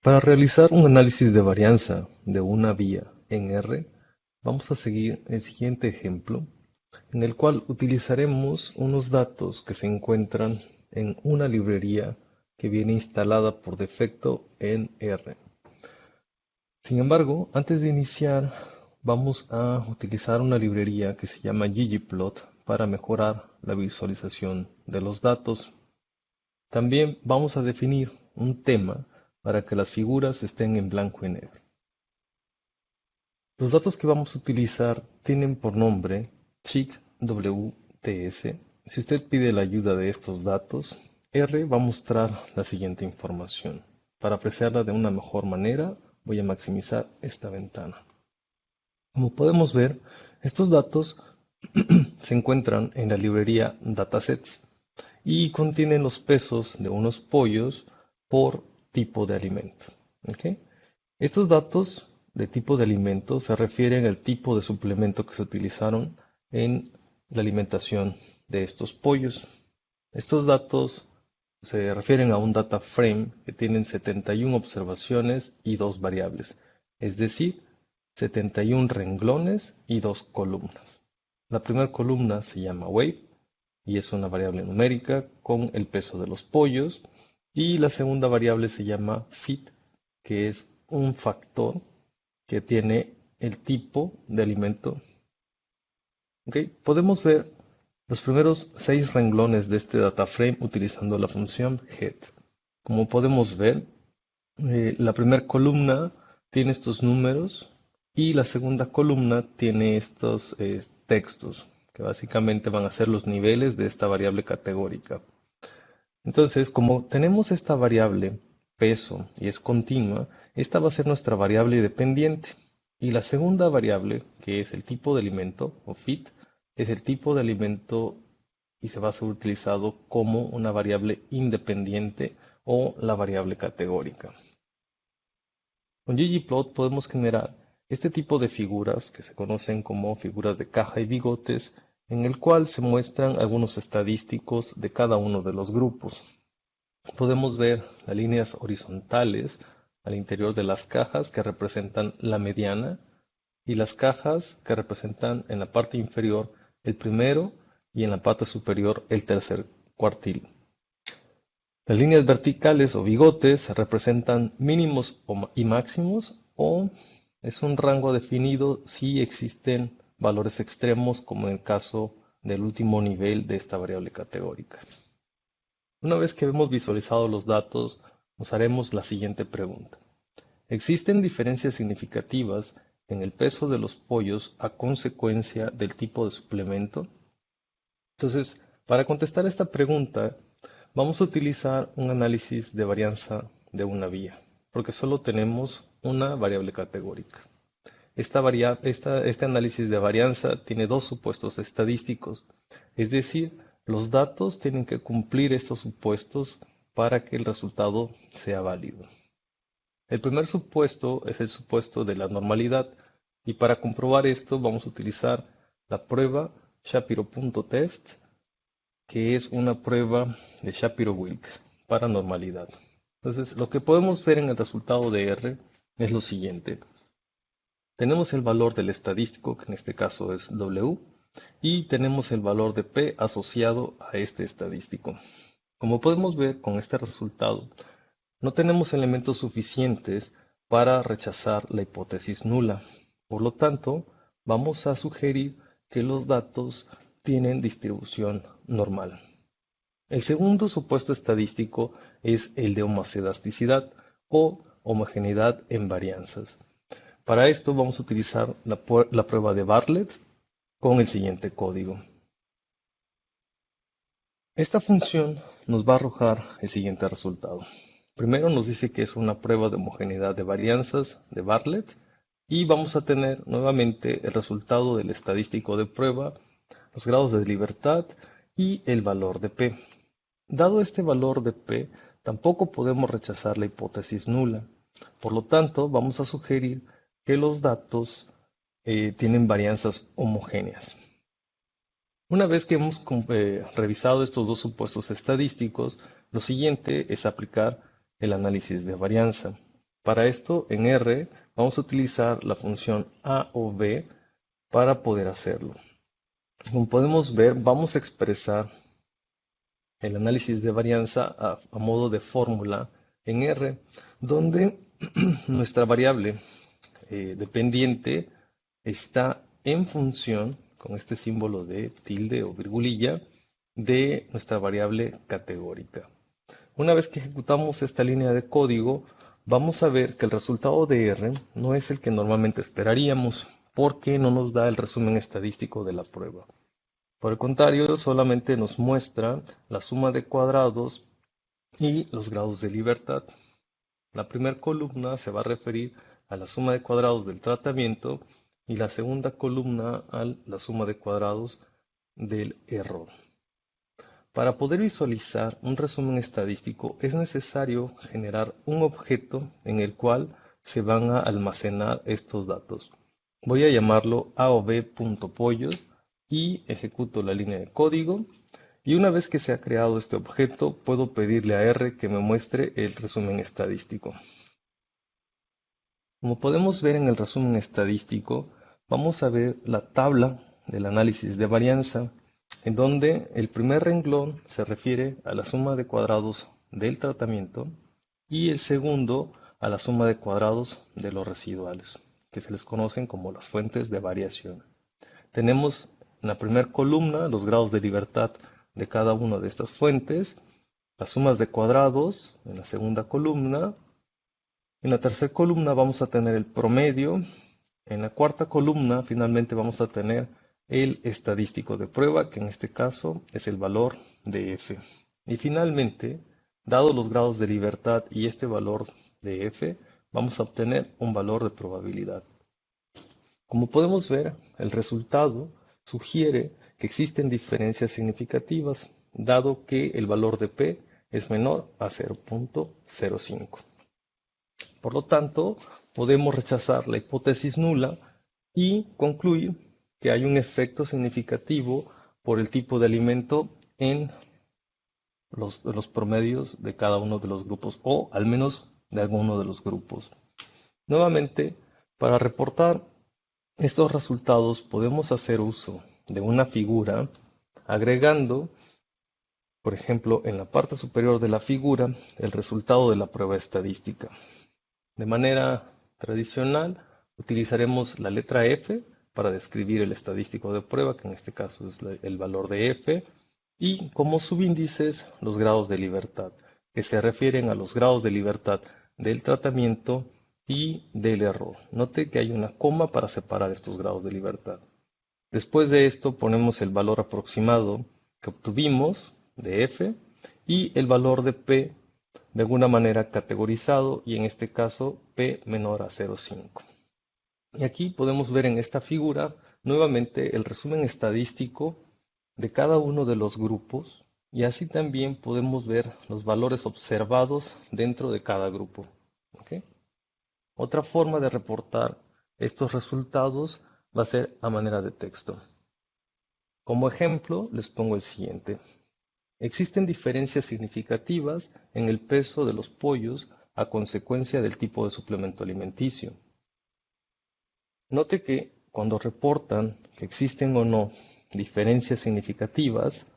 Para realizar un análisis de varianza de una vía en R, vamos a seguir el siguiente ejemplo, en el cual utilizaremos unos datos que se encuentran en una librería que viene instalada por defecto en R. Sin embargo, antes de iniciar, vamos a utilizar una librería que se llama ggplot para mejorar la visualización de los datos. También vamos a definir un tema para que las figuras estén en blanco y negro. Los datos que vamos a utilizar tienen por nombre chicwts. Si usted pide la ayuda de estos datos, R va a mostrar la siguiente información. Para apreciarla de una mejor manera, voy a maximizar esta ventana. Como podemos ver, estos datos se encuentran en la librería Datasets y contienen los pesos de unos pollos por tipo de alimento. ¿Ok? Estos datos de tipo de alimento se refieren al tipo de suplemento que se utilizaron en la alimentación de estos pollos. Estos datos se refieren a un data frame que tienen 71 observaciones y 2 variables, es decir, 71 renglones y 2 columnas. La primera columna se llama weight y es una variable numérica con el peso de los pollos, y la segunda variable se llama fit, que es un factor que tiene el tipo de alimento. ¿Ok? Podemos ver los primeros 6 renglones de este data frame utilizando la función head. Como podemos ver, la primera columna tiene estos números y la segunda columna tiene estos textos, que básicamente van a ser los niveles de esta variable categórica. Entonces, como tenemos esta variable peso y es continua, esta va a ser nuestra variable dependiente. Y la segunda variable, que es el tipo de alimento, o fit, es el tipo de alimento y se va a ser utilizado como una variable independiente o la variable categórica. Con ggplot podemos generar este tipo de figuras que se conocen como figuras de caja y bigotes, en el cual se muestran algunos estadísticos de cada uno de los grupos. Podemos ver las líneas horizontales al interior de las cajas que representan la mediana y las cajas que representan en la parte inferior el primero y en la parte superior el tercer cuartil. Las líneas verticales o bigotes representan mínimos y máximos, o es un rango definido si existen valores extremos, como en el caso del último nivel de esta variable categórica. Una vez que hemos visualizado los datos, nos haremos la siguiente pregunta. ¿Existen diferencias significativas en el peso de los pollos a consecuencia del tipo de suplemento? Entonces, para contestar esta pregunta, vamos a utilizar un análisis de varianza de una vía, porque solo tenemos una variable categórica. Este análisis de varianza tiene dos supuestos estadísticos, es decir, los datos tienen que cumplir estos supuestos para que el resultado sea válido. El primer supuesto es el supuesto de la normalidad, y para comprobar esto vamos a utilizar la prueba Shapiro.test, que es una prueba de Shapiro-Wilk para normalidad. Entonces, lo que podemos ver en el resultado de R es lo siguiente. Tenemos el valor del estadístico, que en este caso es W, y tenemos el valor de P asociado a este estadístico. Como podemos ver con este resultado, no tenemos elementos suficientes para rechazar la hipótesis nula. Por lo tanto, vamos a sugerir que los datos tienen distribución normal. El segundo supuesto estadístico es el de homocedasticidad o homogeneidad en varianzas. Para esto vamos a utilizar la prueba de Bartlett con el siguiente código. Esta función nos va a arrojar el siguiente resultado. Primero nos dice que es una prueba de homogeneidad de varianzas de Bartlett, y vamos a tener nuevamente el resultado del estadístico de prueba, los grados de libertad y el valor de P. Dado este valor de P, tampoco podemos rechazar la hipótesis nula. Por lo tanto, vamos a sugerir que los datos tienen varianzas homogéneas. Una vez que hemos revisado estos dos supuestos estadísticos, lo siguiente es aplicar el análisis de varianza. Para esto, en R, vamos a utilizar la función A o B para poder hacerlo. Como podemos ver, vamos a expresar el análisis de varianza a modo de fórmula en R, donde nuestra variable dependiente está en función, con este símbolo de tilde o virgulilla, de nuestra variable categórica. Una vez que ejecutamos esta línea de código, vamos a ver que el resultado de R no es el que normalmente esperaríamos, porque no nos da el resumen estadístico de la prueba. Por el contrario, solamente nos muestra la suma de cuadrados y los grados de libertad. La primera columna se va a referir a la suma de cuadrados del tratamiento y la segunda columna a la suma de cuadrados del error. Para poder visualizar un resumen estadístico es necesario generar un objeto en el cual se van a almacenar estos datos. Voy a llamarlo aob.pollos y ejecuto la línea de código. Y una vez que se ha creado este objeto, puedo pedirle a R que me muestre el resumen estadístico. Como podemos ver en el resumen estadístico, vamos a ver la tabla del análisis de varianza, en donde el primer renglón se refiere a la suma de cuadrados del tratamiento y el segundo a la suma de cuadrados de los residuales, que se les conocen como las fuentes de variación. Tenemos en la primera columna los grados de libertad de cada una de estas fuentes, las sumas de cuadrados en la segunda columna. En la tercera columna vamos a tener el promedio. En la cuarta columna finalmente vamos a tener el estadístico de prueba, que en este caso es el valor de F. Y finalmente, dados los grados de libertad y este valor de F, vamos a obtener un valor de probabilidad. Como podemos ver, el resultado sugiere que existen diferencias significativas, dado que el valor de P es menor a 0.05. Por lo tanto, podemos rechazar la hipótesis nula y concluir que hay un efecto significativo por el tipo de alimento en los promedios de cada uno de los grupos, o al menos de alguno de los grupos. Nuevamente, para reportar estos resultados podemos hacer uso de una figura agregando, por ejemplo, en la parte superior de la figura, el resultado de la prueba estadística. De manera tradicional, utilizaremos la letra F para describir el estadístico de prueba, que en este caso es el valor de F, y como subíndices los grados de libertad, que se refieren a los grados de libertad del tratamiento y del error. Note que hay una coma para separar estos grados de libertad. Después de esto ponemos el valor aproximado que obtuvimos de F y el valor de P de alguna manera categorizado, y en este caso P menor a 0,5. Y aquí podemos ver en esta figura nuevamente el resumen estadístico de cada uno de los grupos, y así también podemos ver los valores observados dentro de cada grupo. ¿Okay? Otra forma de reportar estos resultados va a ser a manera de texto. Como ejemplo, les pongo el siguiente. Existen diferencias significativas en el peso de los pollos a consecuencia del tipo de suplemento alimenticio. Note que cuando reportan que existen o no diferencias significativas,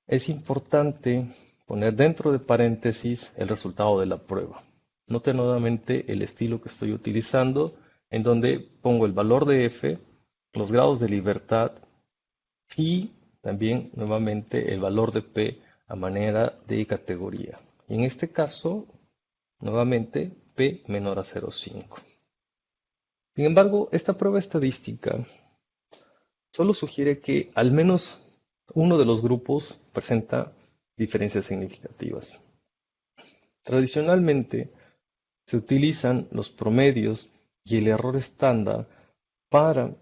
es importante poner dentro de paréntesis el resultado de la prueba. Note nuevamente el estilo que estoy utilizando, en donde pongo el valor de F, los grados de libertad y también nuevamente el valor de P a manera de categoría. Y en este caso, nuevamente, P menor a 0,5. Sin embargo, esta prueba estadística solo sugiere que al menos uno de los grupos presenta diferencias significativas. Tradicionalmente, se utilizan los promedios y el error estándar para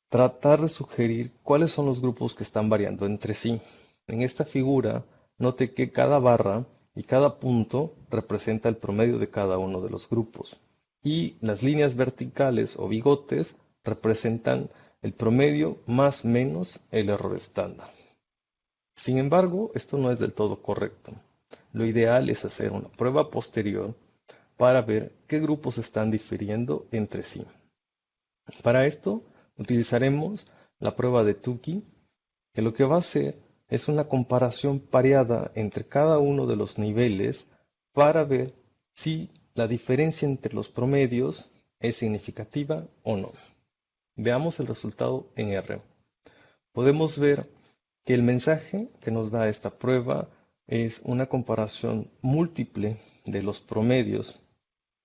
tratar de sugerir cuáles son los grupos que están variando entre sí. En esta figura, note que cada barra y cada punto representa el promedio de cada uno de los grupos. Y las líneas verticales o bigotes representan el promedio más menos el error estándar. Sin embargo, esto no es del todo correcto. Lo ideal es hacer una prueba posterior para ver qué grupos están difiriendo entre sí. Para esto utilizaremos la prueba de Tukey, que lo que va a hacer es una comparación pareada entre cada uno de los niveles para ver si la diferencia entre los promedios es significativa o no. Veamos el resultado en R. Podemos ver que el mensaje que nos da esta prueba es una comparación múltiple de los promedios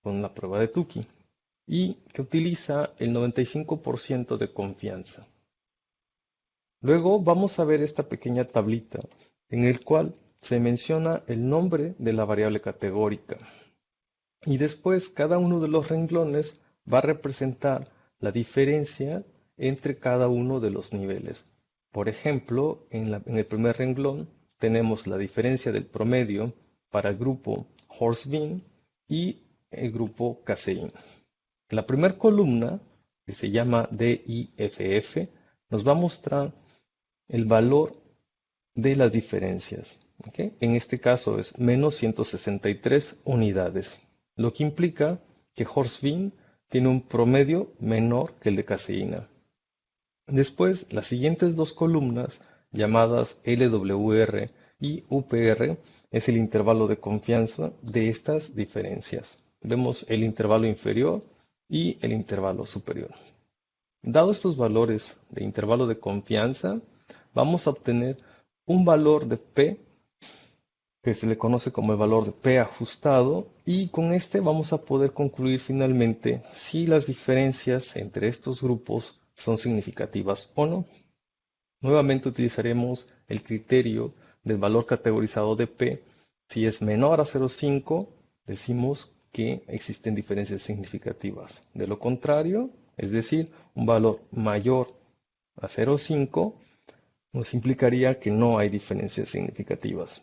con la prueba de Tukey y que utiliza el 95% de confianza. Luego vamos a ver esta pequeña tablita en el cual se menciona el nombre de la variable categórica y después cada uno de los renglones va a representar la diferencia entre cada uno de los niveles. Por ejemplo, en el primer renglón tenemos la diferencia del promedio para el grupo Horst-Bean y el grupo Casein. La primera columna, que se llama DIFF, nos va a mostrar el valor de las diferencias. ¿Okay? En este caso es menos 163 unidades, lo que implica que Horst-Bean tiene un promedio menor que el de caseína. Después, las siguientes dos columnas, llamadas LWR y UPR, es el intervalo de confianza de estas diferencias. Vemos el intervalo inferior y el intervalo superior. Dado estos valores de intervalo de confianza, vamos a obtener un valor de P que se le conoce como el valor de P ajustado, y con este vamos a poder concluir finalmente si las diferencias entre estos grupos son significativas o no. Nuevamente utilizaremos el criterio del valor categorizado de P. Si es menor a 0,5, decimos que existen diferencias significativas. De lo contrario, es decir, un valor mayor a 0,5, nos implicaría que no hay diferencias significativas.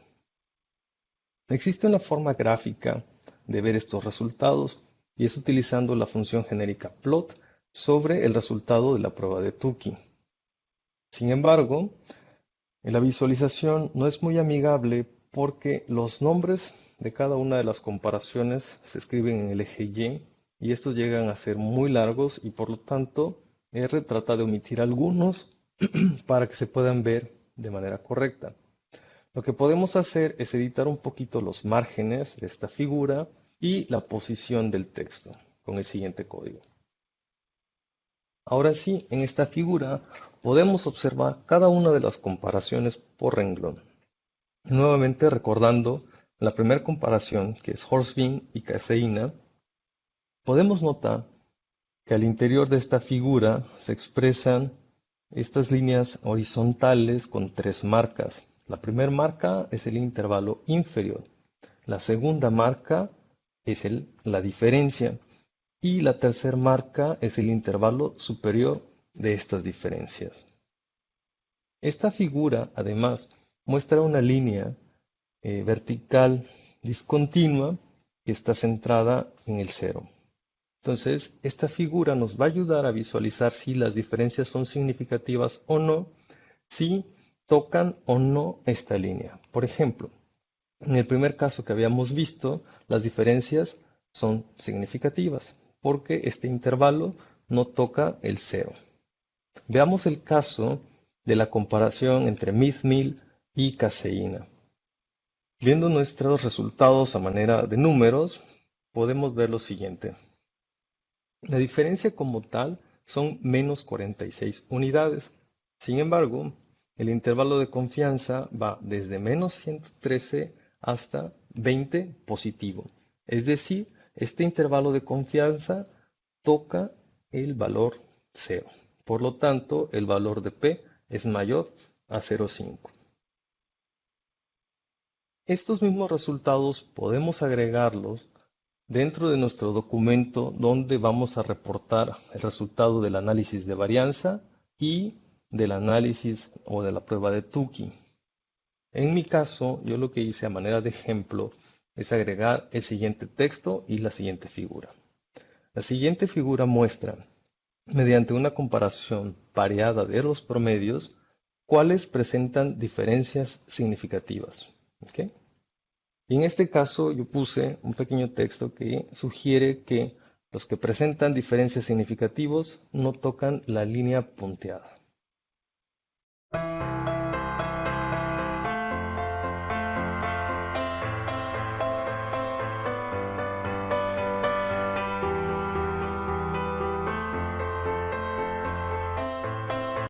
Existe una forma gráfica de ver estos resultados y es utilizando la función genérica plot sobre el resultado de la prueba de Tukey. Sin embargo, la visualización no es muy amigable porque los nombres de cada una de las comparaciones se escriben en el eje y estos llegan a ser muy largos y por lo tanto R trata de omitir algunos para que se puedan ver de manera correcta. Lo que podemos hacer es editar un poquito los márgenes de esta figura y la posición del texto con el siguiente código. Ahora sí, en esta figura podemos observar cada una de las comparaciones por renglón. Nuevamente recordando la primera comparación, que es Horst-Bean y caseína, podemos notar que al interior de esta figura se expresan estas líneas horizontales con tres marcas. La primera marca es el intervalo inferior, la segunda marca es la diferencia y la tercera marca es el intervalo superior de estas diferencias. Esta figura además muestra una línea vertical discontinua que está centrada en el cero. Entonces, esta figura nos va a ayudar a visualizar si las diferencias son significativas o no, si tocan o no esta línea. Por ejemplo, en el primer caso que habíamos visto, las diferencias son significativas porque este intervalo no toca el cero. Veamos el caso de la comparación entre Mead-Mill y caseína. Viendo nuestros resultados a manera de números, podemos ver lo siguiente. La diferencia como tal son menos 46 unidades. Sin embargo, el intervalo de confianza va desde menos 113 hasta 20 positivo. Es decir, este intervalo de confianza toca el valor 0. Por lo tanto, el valor de P es mayor a 0,5. Estos mismos resultados podemos agregarlos dentro de nuestro documento donde vamos a reportar el resultado del análisis de varianza y del análisis o de la prueba de Tukey. En mi caso, yo lo que hice a manera de ejemplo es agregar el siguiente texto y la siguiente figura. La siguiente figura muestra, mediante una comparación pareada de los promedios, cuáles presentan diferencias significativas. ¿Okay? Y en este caso yo puse un pequeño texto que sugiere que los que presentan diferencias significativos no tocan la línea punteada.